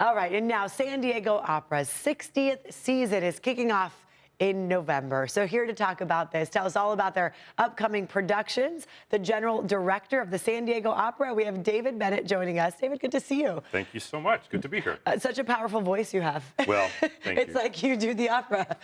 All right, and now San Diego Opera's 60th season is kicking off in November. So here to talk about this, tell us all about their upcoming productions, the general director of the San Diego Opera. We have David Bennett joining us. David, good to see you. Thank you so much. Good to be here. Such a powerful voice you have. Well, thank you. It's like you do the opera.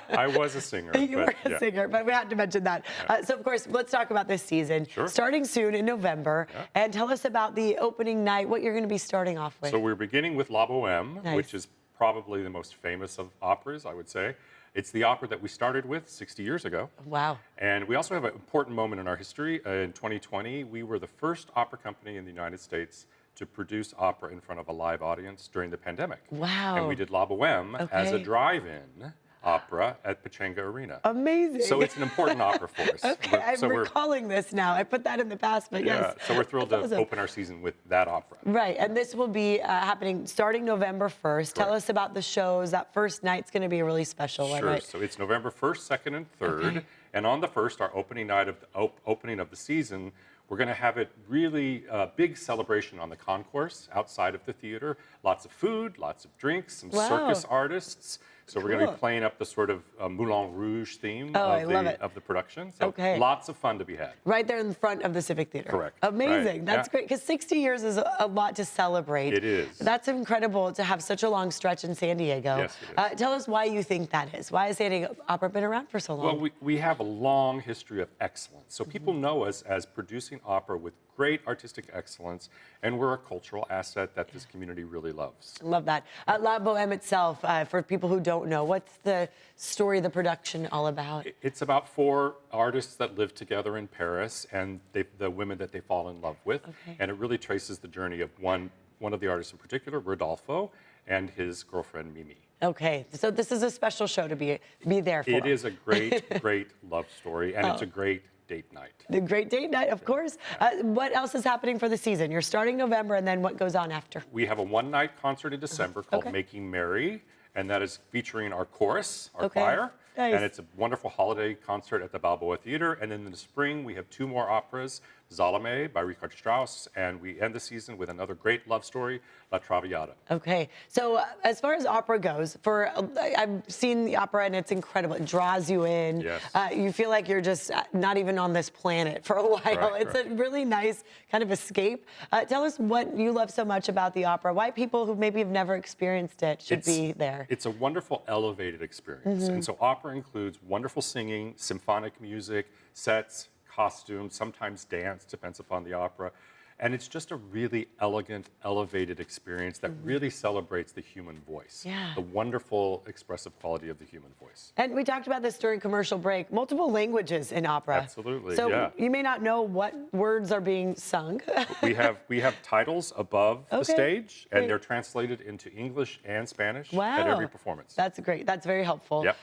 I was a singer. You were a singer, but we had to mention that. Yeah. So, of course, let's talk about this season. Sure. Starting soon in November. Yeah. And tell us about the opening night, what you're going to be starting off with. So we're beginning with La Bohème, Nice. which is probably the most famous of operas, I would say. It's the opera that we started with 60 years ago. Wow. And we also have an important moment in our history. In 2020, we were the first opera company in the United States to produce opera in front of a live audience during the pandemic. Wow. And we did La Bohème as a drive-in opera at Pechanga Arena. Amazing. So it's an important opera for us. Okay, I'm we're recalling this now. I put that in the past, but yes. Yeah, so we're thrilled to Awesome. open our season with that opera. Right, and this will be happening starting November 1st. Tell Correct. us about the shows. That first night's going to be really special. Sure. Right? So it's November 1st, 2nd, and 3rd. Okay. And on the 1st, our opening night of the opening of the season, we're going to have it really big celebration on the concourse outside of the theater. Lots of food, lots of drinks, some Wow. circus artists. So we're going to Cool. be playing up the sort of Moulin Rouge theme I love it. of the production. So Okay. lots of fun to be had. Right there in front of the Civic Theater. Correct. Amazing. Right. That's Yeah. great, because 60 years is a lot to celebrate. It is. That's incredible to have such a long stretch in San Diego. Yes, it is. Tell us why you think that is. Why has San Diego Opera been around for so long? Well, we have a long history of excellence. So people know us as producing opera with great artistic excellence, and we're a cultural asset that this community really loves. Love that. La Bohème itself, for people who don't know, what's the story of the production all about? It's about 4 artists that live together in Paris and the women that they fall in love with. Okay. And it really traces the journey of one of the artists in particular, Rodolfo, and his girlfriend, Mimi. Okay, so this is a special show to be there for. It is a great, great love story, and it's a great date night. The great date night, of course. What else is happening for the season? You're starting November, and then what goes on after? We have a one-night concert in December called Okay. Making Merry, and that is featuring our chorus, our Okay. choir. Nice. And it's a wonderful holiday concert at the Balboa Theater. And then in the spring, we have 2 more operas, Salome by Richard Strauss, and we end the season with another great love story, La Traviata. Okay, so as far as opera goes, I've seen the opera and it's incredible. It draws you in. Yes. You feel like you're just not even on this planet for a while. Right, It's right. a really nice kind of escape. Tell us what you love so much about the opera. Why people who maybe have never experienced it should be there. It's a wonderful elevated experience. And so opera includes wonderful singing, symphonic music, sets, costumes, sometimes dance, depends upon the opera. And it's just a really elegant, elevated experience that really celebrates the human voice. Yeah. The wonderful expressive quality of the human voice. And we talked about this during commercial break, multiple languages in opera. Absolutely, So yeah. you may not know what words are being sung. We have titles above the Okay, stage, and great. they're translated into English and Spanish Wow. at every performance. That's great. That's very helpful. Yep.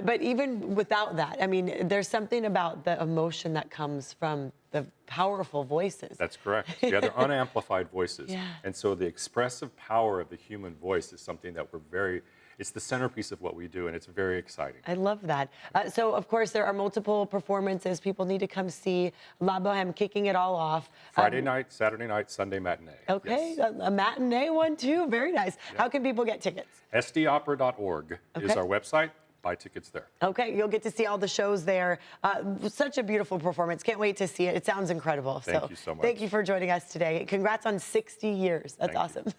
But even without that, I mean, there's something about the emotion that comes from the powerful voices. That's correct. Yeah, they're unamplified voices. Yeah. And so the expressive power of the human voice is something that it's the centerpiece of what we do, and it's very exciting. I love that. So, of course, there are multiple performances. People need to come see La Bohème kicking it all off. Friday night, Saturday night, Sunday matinee. Okay, Yes. a matinee one too. Very nice. How can people get tickets? sdopera.org is Okay. our website. Buy tickets there. Okay, you'll get to see all the shows there. Such a beautiful performance. Can't wait to see it. It sounds incredible. Thank you so much. Thank you for joining us today. Congrats on 60 years. That's Thank you. awesome.